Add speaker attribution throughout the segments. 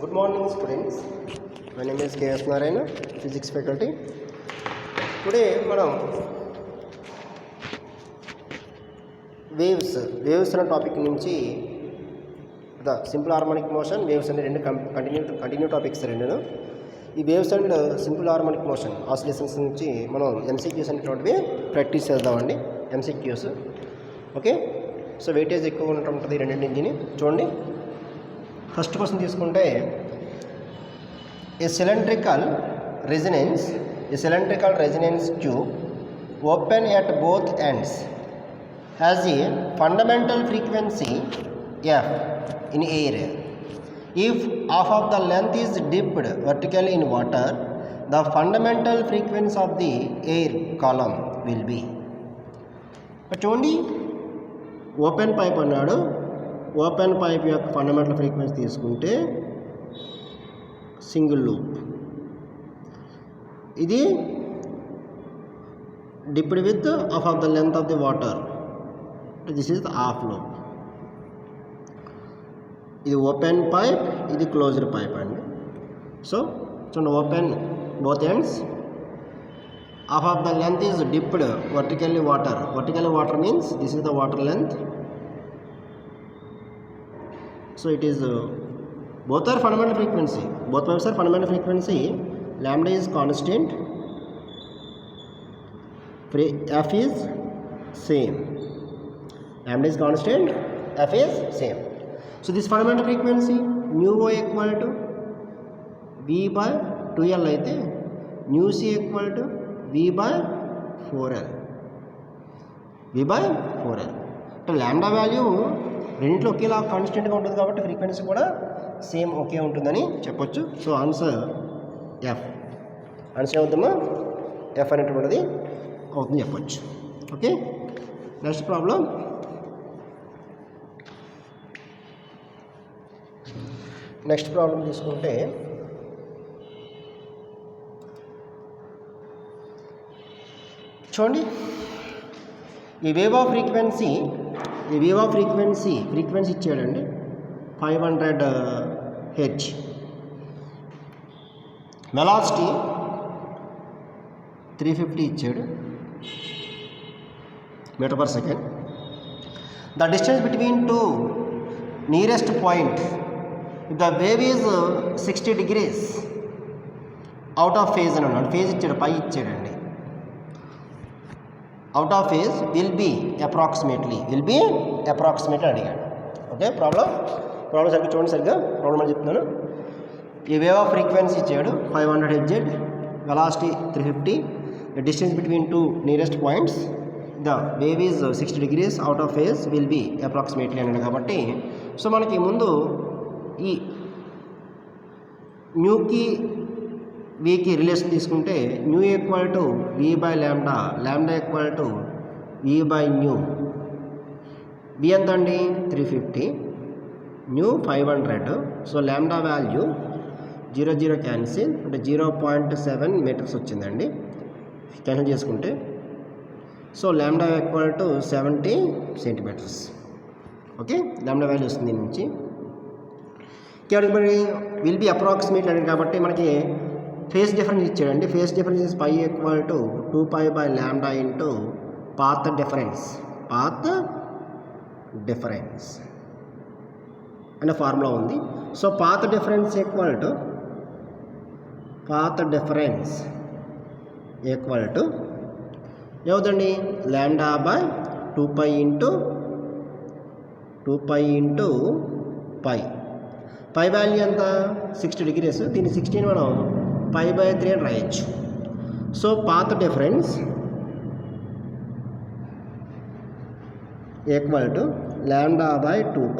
Speaker 1: Good morning, students. My name is K.S. Narayana, Physics faculty. Today, మనం waves అనే topic నుంచి simple harmonic motion, waves అనే రెండు continue topics రెండును. ఈ waves and simple harmonic motion oscillations నుంచి మనం ఎంసీక్యూస్ అనేటువంటివి ప్రాక్టీస్ చేద్దామండి. MCQs okay. సో వెయిటేజ్ ఎక్కువ ఉంటుంది రెండింటిని చూడండి. ఫస్ట్ క్వశ్చన్ తీసుకుంటే ఏ cylindrical resonance tube open at both ends has a fundamental frequency f in air. If half of the length is dipped vertically in water, the fundamental frequency of the air column will be. చూడండి, open pipe అన్నాడు. Open pipe యొక్క fundamental frequency తీసుకుంటే single loop, ఇది dipped with half of the length of the water, this is the half loop. ఇది open pipe, ఇది closed pipe అండి. So చూడండి, open both ends, half of the length is dipped vertically water means this is the water length. So it is both are fundamental frequency, both pipes are fundamental frequency. Lambda is constant, f is same, lambda is constant, f is same. So this fundamental frequency mu o equal to v by 2l అయితే mu c equal to v by 4l, అంటే ల్యాండా value రెండింటిలో ఒకేలా కాన్స్టెంట్గా ఉంటుంది కాబట్టి frequency కూడా same ఒకే ఉంటుందని చెప్పొచ్చు. సో ఆన్సర్ ఎఫ్, ఆన్సర్ అవుతుందా ఎఫ్ అనేటువంటిది అవుతుంది చెప్పొచ్చు. Okay, next problem. తీసుకుంటే చూడండి, ఈ వేవ్ ఆఫ్ ఫ్రీక్వెన్సీ ఇచ్చాడండి 500 హెచ్, వెలాసిటీ 350 ఇచ్చాడు meter per second. The distance between two nearest point, the wave is 60 degrees out of phase అని అన్నాడు. ఫేజ్ ఇచ్చాడు, పై ఇచ్చాడండి. Out of phase will be approximately అడిగాడు. ఓకే, ప్రాబ్లం సరిగ్గా చూడండి, problem అని చెప్తున్నాను. ఈ వేవ్ ఆఫ్ ఫ్రీక్వెన్సీ ఇచ్చాడు 500 హెడ్జెడ్, velocity 350, distance between two nearest points, the wave is 60 degrees out of phase will be approximately అన్నాడు. కాబట్టి సో మనకి ముందు ఈ న్యూకి వీకి రిలేషన్ తీసుకుంటే nu equal to v by lambda, equal to v by nu. V ఎంత అండి 350, nu 500. So lambda value 0 cancel, అంటే 0.7 మీటర్స్ వచ్చిందండి క్యాన్సిల్ చేసుకుంటే. So lambda equal to 70 centimetres. Okay, lambda value వస్తుంది దీని నుంచి. మరి విల్ బి అప్రాక్సిమేట్ అనేది కాబట్టి మనకి ఫేస్ డిఫరెన్స్ ఇచ్చాడండి. Phase difference is pi equal to 2π by lambda into path difference అనే ఫార్ములా ఉంది. So path difference equal to ఏమవుతుంది, lambda by 2π into pi value ఎంత 60 degrees. దీన్ని 16 మనం π/3 అని రాయొచ్చు. So path difference equal to lambda by 2π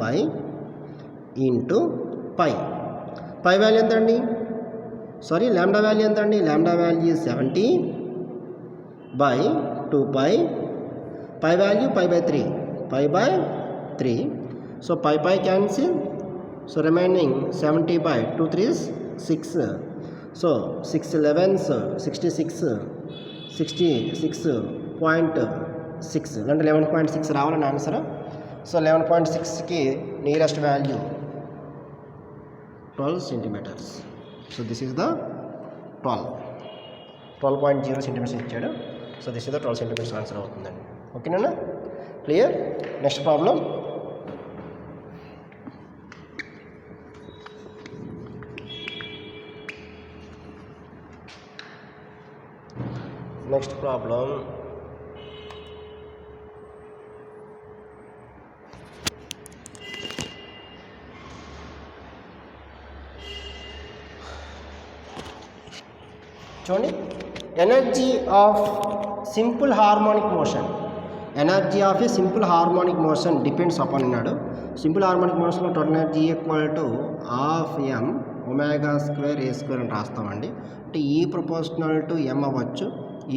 Speaker 1: into pi value ఎంత అండి, ల్యాండా వాల్యూ ఎంత అండి, lambda value 70 by 2π, pi value π/3. So pi cancel, so remaining 70 by 2 3s 6. So 6 11s 66.6 అంటే 11.6 రావాలని ఆన్సర్. సో 11.6కి nearest value 12 centimeters. So this is the 12.0 centimeters ఇచ్చాడు. So this is the 12 centimeters answer అవుతుందండి. ఓకేనా? Clear? Next problem. Next problem చూడండి. Energy of simple harmonic motion, energy of a simple harmonic motion depends upon అన్నాడు. Simple harmonic మోషన్లో total energy equal to ½ m ω² a² అని రాస్తామండి. అంటే ఈ proportional to m అవ్వచ్చు,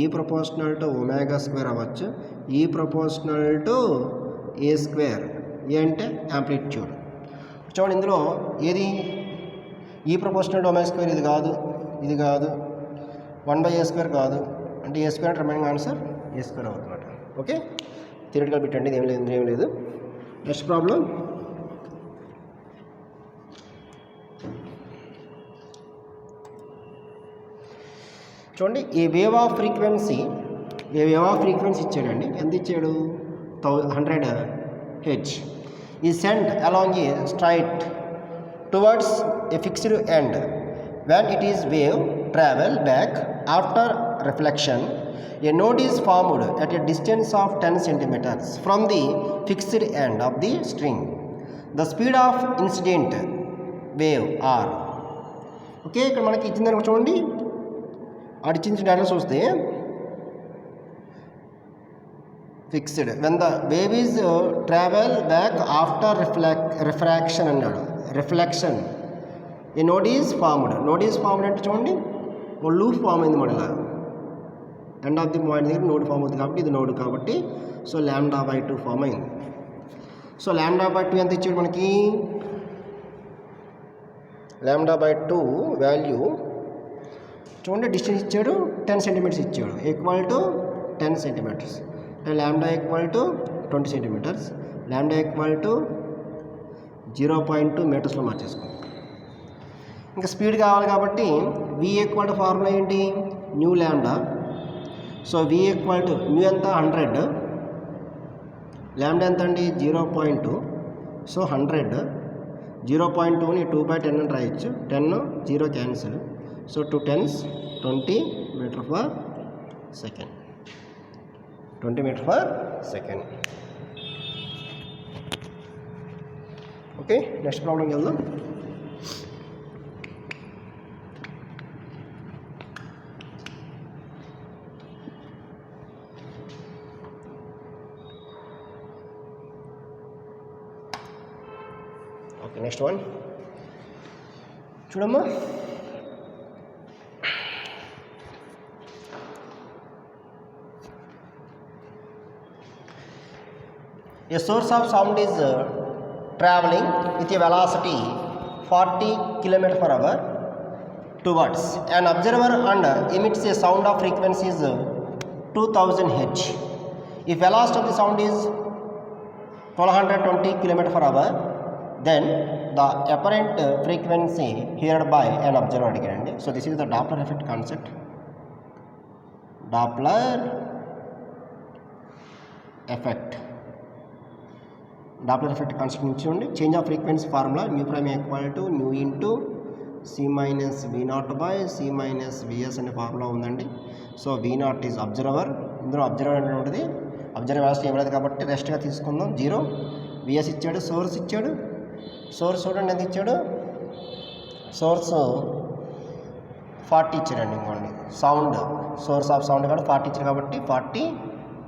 Speaker 1: ఈ ప్రపోర్షనల్ టు ω² అవ్వచ్చు, ఈ ప్రపోర్షనల్ టు a². ఏ అంటే యాంప్లిట్యూడ్. చూడండి, ఇందులో ఏది ఈ ప్రపోర్షనల్ టు ω² ఇది కాదు, ఇది కాదు, 1/a² కాదు, అంటే a² రిమైనింగ్ ఆన్సర్ a² అవుతుందన్నమాట. ఓకే, థియరిటికల్ బిట్ అండి, ఇది ఏం లేదు. Next problem. చూడండి, ఏ వేవ్ ఆఫ్ ఫ్రీక్వెన్సీ ఇచ్చాడండి. ఎంత ఇచ్చాడు? 100 Hz ఈ sent along a straight towards a fixed end. When it is wave travel back after reflection, a node is formed at a distance of 10 centimeters from the fixed end of the string. The speed of incident wave r. Okay, ఇక్కడ మనకి ఇచ్చిందని చూడండి, ఇచ్చిన data చూస్తే fixed when the wave is travel back after refraction అన్నాడు. Reflection a node is formed. అంటే చూడండి, ఓ లూప్ ఫామ్ అయింది మన ఇలా ఎండ్ ఆఫ్ ది పాయింట్ దగ్గర నోడ్ ఫామ్ అవుతుంది కాబట్టి ఇది నోడ్ కాబట్టి సో λ/2 ఫామ్ అయింది. సో λ/2 ఎంత ఇచ్చాడు మనకి? λ/2 వాల్యూ చూడండి, డిస్టెన్స్ ఇచ్చాడు 10 centimeters ఇచ్చాడు, ఈక్వల్ టు 10 centimeters. అంటే λ ఈక్వల్ టు 20 centimeters, λ ఈక్వల్ టు 0.2 meters మార్చేసుకోండి. ఇంకా స్పీడ్ కావాలి కాబట్టి v ఈక్వల్ టు ఫార్ములా ఏంటి? Nu λ. So v equal to nu ఎంత? 100, λ ఎంత అండి? 0.2. సో 100, 0.2ని 2/10 అని రాయొచ్చు. 10 0 cancel. So 2 10s 20 meter per second. 20 meter per second. Okay, next ప్రాబ్లంకి వెళ్దాం. ఓకే, నెక్స్ట్ వన్ చూడమ్మా. A source of sound is traveling with a velocity 40 km/h towards an observer and emits a sound of frequency is 2000 Hz. If velocity of the sound is 1220 km/h, then the apparent frequency heard by an observer అడిగారండి. So this is the Doppler effect concept. Doppler effect concept నుంచి ఉండి change off frequency formula new prime equal to nu into C-V0/C-Vs అనే formula ఉందండి. So V0 is observer. ఇందులో observer అంటే ఉంటుంది, observer values ఇవ్వలేదు కాబట్టి రెస్ట్గా తీసుకుందాం. 0 Vs ఇచ్చాడు, సోర్స్ ఇచ్చాడు. సోర్స్ చూడండి ఎంత ఇచ్చాడు? సోర్స్ 40 ఇచ్చాడండి. ఇంకోండి సౌండ్, సోర్స్ ఆఫ్ సౌండ్ కూడా 40 ఇచ్చాడు కాబట్టి 40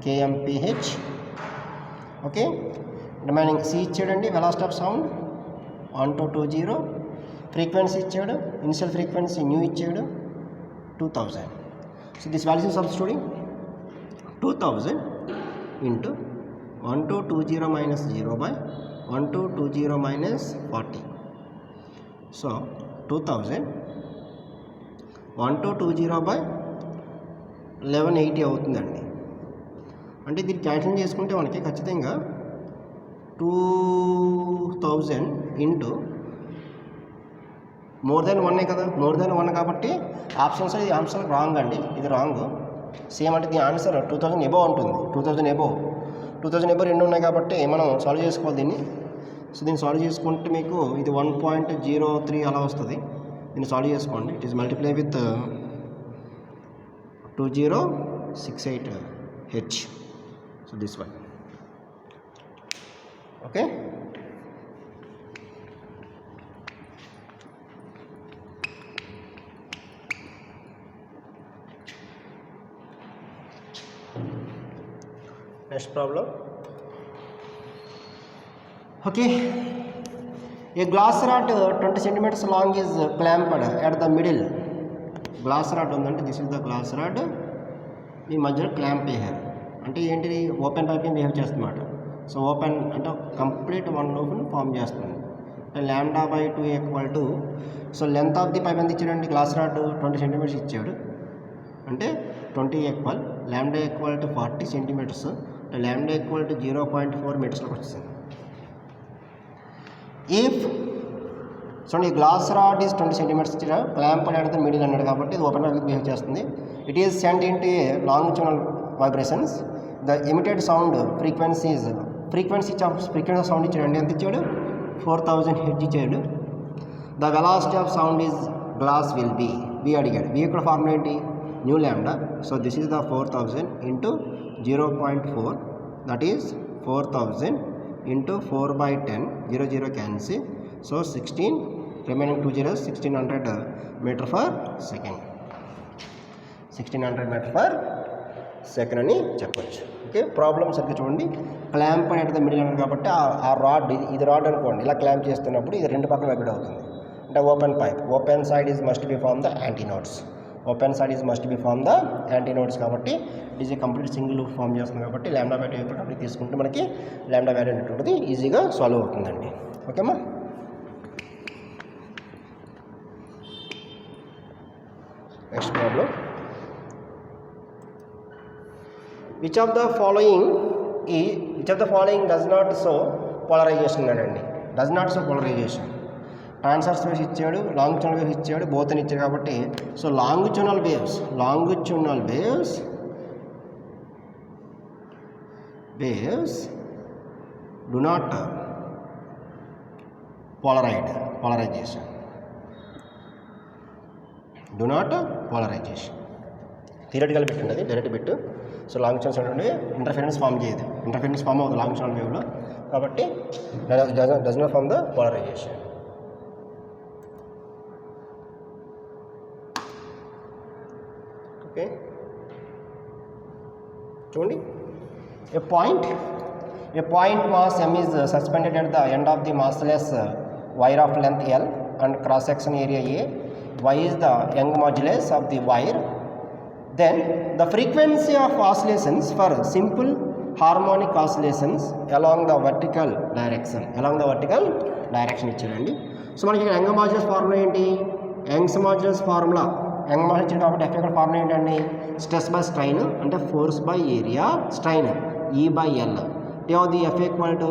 Speaker 1: kmph. ఓకే, రిమైనింగ్ C ఇచ్చాడండి, వెలాసిటీ ఆఫ్ సౌండ్ 1220. ఫ్రీక్వెన్సీ ఇచ్చాడు, ఇనిషియల్ ఫ్రీక్వెన్సీ న్యూ ఇచ్చాడు 2000. So this values substituting 2000 into 1220 minus 0/1220 minus 40. So 2000 1220/1180 అవుతుందండి. అంటే దీన్ని క్యాన్సిల్ చేసుకుంటే మనకి ఖచ్చితంగా 2000 ఇంటూ మోర్ దెన్ 1 కదా, మోర్ దెన్ 1 కాబట్టి ఆప్షన్స్ ఇది ఆన్సర్ రాంగ్ అండి, ఇది రాంగ్. సేమ్ అంటే దీని ఆన్సర్ 2000 ఎబో ఉంటుంది. 2000 ఎబో రెండు ఉన్నాయి కాబట్టి మనం సాల్వ్ చేసుకోవాలి దీన్ని. సో దీన్ని సాల్వ్ చేసుకుంటే మీకు ఇది 1.03 అలా వస్తుంది. దీన్ని సాల్వ్ చేసుకోండి. It is multiply with 2068H. So this one. Okay, next problem. Okay, a glass rod 20 centimeters long is clamped at the middle. Glass rod ఉందంటే this is the glass rod, ఈ మధ్యలో క్లాంప్ చేశారు. అంటే ఏంటిది, open piping behave చేస్తుందన్నమాట. So open అంటే complete one లూప్ని form చేస్తుంది. అంటే λ/2 equal to, so length of the pipe ఎంత ఇచ్చాడండి, గ్లాస్ రాడ్ 20 సెంటీమీటర్స్ ఇచ్చాడు. అంటే 20 ఈక్వల్ λ ఈక్వల్ టు 40 సెంటీమీటర్స్, అంటే λ ఈక్వల్ టు 0.4 మీటర్స్లోకి వచ్చింది. ఇఫ్ చూడండి, గ్లాస్ రాడ్ ఈజ్ 20 సెంటీమీటర్స్ ఇచ్చిన, క్లాంప్ అనేది మిడిల్ అన్నాడు కాబట్టి ఇది ఓపెన్ పైపింగ్ బిహేవ్ చేస్తుంది. It is sent into a longitudinal vibrations. The emitted sound frequency of sound ఇచ్చాడండి, ఎంత ఇచ్చాడు, 4000 హెర్ట్జ్ ఇచ్చాడు. The velocity of sound is glass will be, B అడిగాడు. బి ఇక్కడ ఫార్ములా ఏంటి, nu lambda. So this is the 4000 into 0.4, that is 4000 into 4/10, 0 cancel. So 16 remaining 2 zeros, 1600 meter per second, 1600 meter per second అని చెప్పొచ్చు. Okay, problem సరిగ్గా చూడండి. Clamp అనేది middle అన్నారు కాబట్టి ఆ రాడ్, ఇది రాడ్ అనుకోండి, ఇలా క్లాంప్ చేస్తున్నప్పుడు ఇది రెండు పక్కన వైబ్రేట్ అవుతుంది. అంటే open pipe, open side is must be form the antinodes, open side is must be form the antinodes కాబట్టి it is a complete single loop form చేస్తుంది కాబట్టి λ/2 అప్పుడు తీసుకుంటే మనకి λ వాల్యూ అనేటువంటిది ఈజీగా సాల్వ్ అవుతుందండి. ఓకేమ్మా. Next problem. Which of the following does not show polarisation అన్నాడండి. Does not show polarisation. Transverse waves ఇచ్చాడు, లాంగిట్యూడనల్ వేవ్స్ ఇచ్చాడు, బోత్ అని ఇచ్చాడు కాబట్టి so longitudinal waves do not polarisation. Theoretical bit ఉన్నది, డైరెక్ట్ బిట్. సో లాంగిట్యూడనల్ అంటే interference form చేయదు, interference form అవుతుంది లాంగిట్యూడనల్ వేవ్లో కాబట్టి does not form the polarisation. Okay, చూడండి. A point mass m is suspended at the end of the massless wire of length L and cross section area A. Y is the Young modulus of the wire. Then the frequency of oscillations for simple harmonic oscillations along the vertical direction ఇచ్చాడండి. So మనకి ఇక్కడ young modulus formula ఏంటి, Young's modulus formula ఇచ్చాడు కాబట్టి F యొక్క formula ఏంటండి, stress by strain అంటే force by area, strain E/L. ఏమవుతుంది, ఎఫ్ ఈక్వల్ టు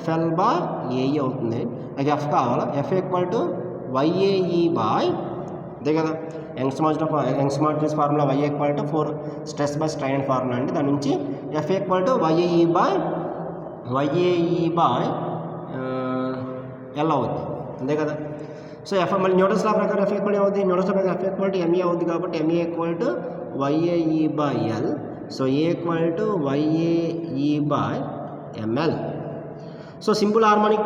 Speaker 1: FL/AE అవుతుంది. నాకు ఎఫ్ కావాలా, F equal to YAE by, అదే కదా Young's modulus formula Y equal to 4 stress by strain formula అండి. దాని నుంచి F equal to YAE by L అవుద్ది, అంతే కదా. సో ఎఫ్ మళ్ళీ న్యూటన్స్ లా ప్రకారం ఎఫ్ ఈక్వల్ అవుతుంది, న్యూటన్స్ లా ప్రకారం ఎఫ్ ఈక్వల్ టు ME అవుతుంది కాబట్టి ME equal to YAE by L. So A equal to YAE by ML. So simple harmonic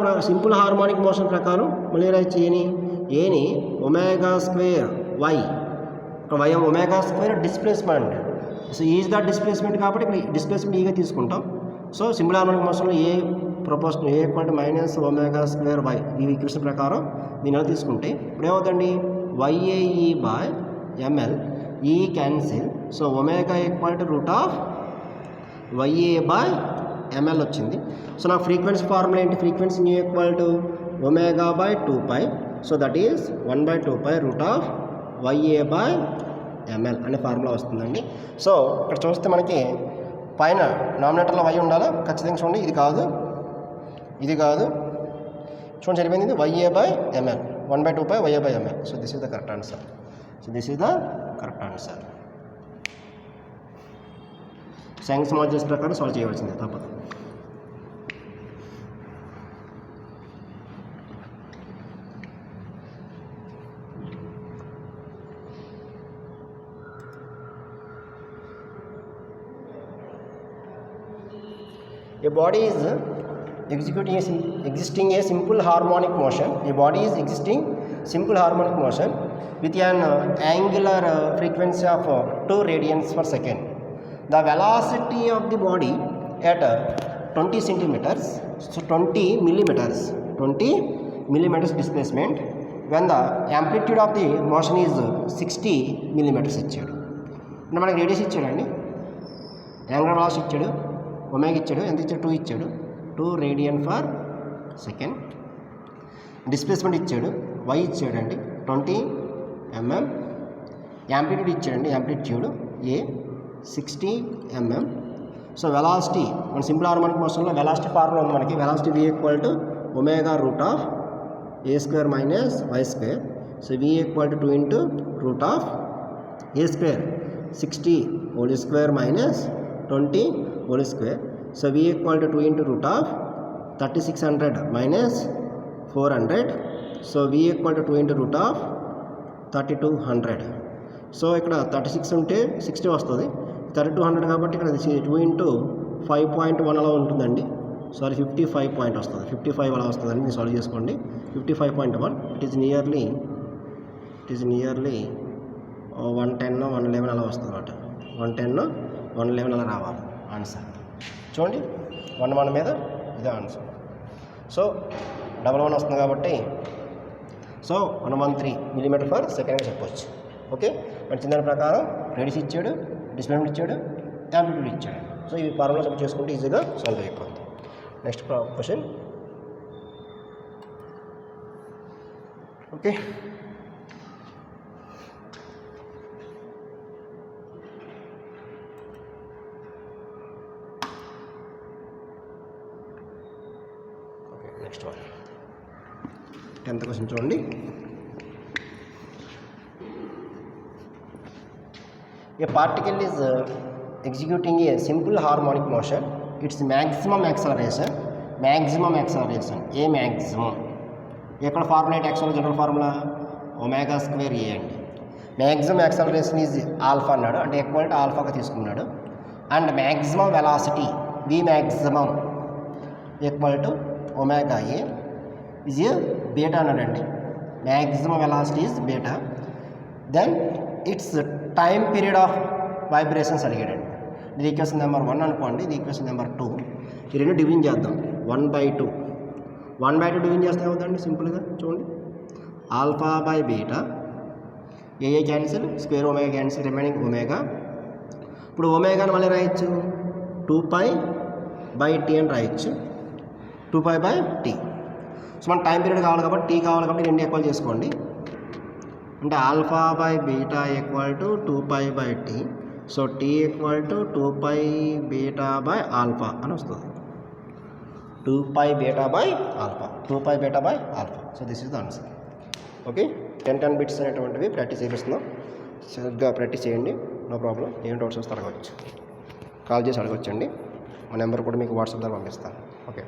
Speaker 1: motion ప్రకారం మళ్ళీ రాయొచ్చు, ఏని omega square Y, omega square displacement. So is the displacement కాబట్టి ఇప్పుడు displacement ఈగా తీసుకుంటాం. సో సింపుల్ హార్మోనిక్ మోషన్లో a proportion A equal to minus omega square Y, ఈ ఈక్వేషన్ ప్రకారం దీని ఎలా తీసుకుంటే ఇప్పుడు ఏమవుతుంది, YAE బై ML, ఈ cancel. So omega equal to root of YA by ML వచ్చింది. సో నా ఫ్రీక్వెన్సీ ఫార్ములా ఏంటి, frequency nu equal to omega by 2π. So that is 1/2π route of YA by ML అనే ఫార్ములా వస్తుందండి. So ఇక్కడ చూస్తే మనకి పైన నామినేటర్లో Y ఉండాలా, ఖచ్చితంగా చూడండి, ఇది కాదు చూడండి సరిపోయింది, YA by ML. 1/2 pi y/ml. So this is the correct answer. Science modules ప్రకారం సాల్వ్ చేయవలసిందే, తప్పదు. A body is existing a simple harmonic motion. A body is existing simple harmonic motion with an angular frequency of 2 radians per second. The velocity of the body at 20 centimeters, so 20 millimeters displacement, when the amplitude of the motion is 60 millimeters ఇచ్చాడు. అంటే మనకి radius ఇచ్చాడండి, angular velocity ఇచ్చాడు, omega ఇచ్చాడు, ఎంత ఇచ్చాడు? 2 ఇచ్చాడు, 2 radian for second. Displacement ఇచ్చాడు, y ఇచ్చాడండి 20 mm. యాంప్లిట్యూడ్ ఇచ్చాడండి, amplitude a 60 mm. So velocity మన సింపుల్ హార్మోనిక్ మోషన్లో వెలాసిటీ ఫార్ములా ఉంది మనకి. Velocity v equal to omega root of a square minus y square. So v equal to 2 into root of a square 60 whole square minus 20 whole square. So v equal to 2 into root of 3600 minus 400. So v equal to 2 into root of 3200. So ఇక్కడ 36 ఉంటే 60 వస్తుంది, 3200 కాబట్టి ఇక్కడ 2 into 5.1 అలా ఉంటుందండి. Sorry 55 point వస్తుంది, 55 అలా వస్తుందండి. మీరు సాల్వ్ చేసుకోండి. 55.1 ఇట్ ఈజ్ నియర్లీ 110 111 అలా వస్తుంది అన్నమాట. 110 111 అలా రావాలి ఆన్సర్. చూడండి 1 మీద ఇదే ఆన్సర్. సో 11 వస్తుంది కాబట్టి సో 113 మిల్లీమీటర్ పర్ సెకండ్గా చెప్పవచ్చు. ఓకే, మన చిన్న ప్రకారం రేడియస్ ఇచ్చాడు, డిస్ప్లేస్మెంట్ ఇచ్చాడు, యాంప్లిట్యూడ్ ఇచ్చాడు. సో ఈ ఫార్ములా సబ్మిట్ చేసుకుంటే ఈజీగా సాల్వ్ అయిపోతుంది. Next question. Okay, next one 10th question చూడండి. A particle is executing a simple harmonic motion. Its maximum acceleration, a maximum. ఎక్కడ formula actual general formula omega square a అండి. Maximum acceleration is alpha అన్నాడు, అంటే equal to ఆల్ఫాగా తీసుకున్నాడు. And maximum velocity v maximum equal to omega a is beta అన్నాడండి. Maximum velocity is beta. Then its time period of vibrations అడిగాడండి. ఇది equation number 1 అనుకోండి, ఇది ఈక్వేషన్ నెంబర్ 2. ఈ రెండు డివిజన్ చేద్దాం. 1/2 డివిజన్ చేస్తే అవుతుందండి సింపుల్గా. చూడండి alpha by beta, A cancel, square omega cancel, remaining omega. ఇప్పుడు ఒమేగాని మళ్ళీ రాయొచ్చు 2π/t అని రాయొచ్చు, 2π/t. సో మన టైం పీరియడ్ కావాలి కాబట్టి టీ కావాలి కాబట్టి రెండు ఈక్వల్ చేసుకోండి. అంటే alpha by beta equal to 2π/t. So t equal to 2π/β/ఆల్ఫా అని వస్తుంది. 2π/β/ఆల్ఫా. So this is the answer. Okay, 10 bits అనేటువంటివి ప్రాక్టీస్ చేపిస్తున్నాం. సరిగ్గా ప్రాక్టీస్ చేయండి, నో ప్రాబ్లం. ఏం డౌట్స్ వస్తే అడగవచ్చు, కాల్ చేసి అడగవచ్చండి. మా నెంబర్ కూడా మీకు వాట్సాప్ ద్వారా పంపిస్తాను. ఓకే.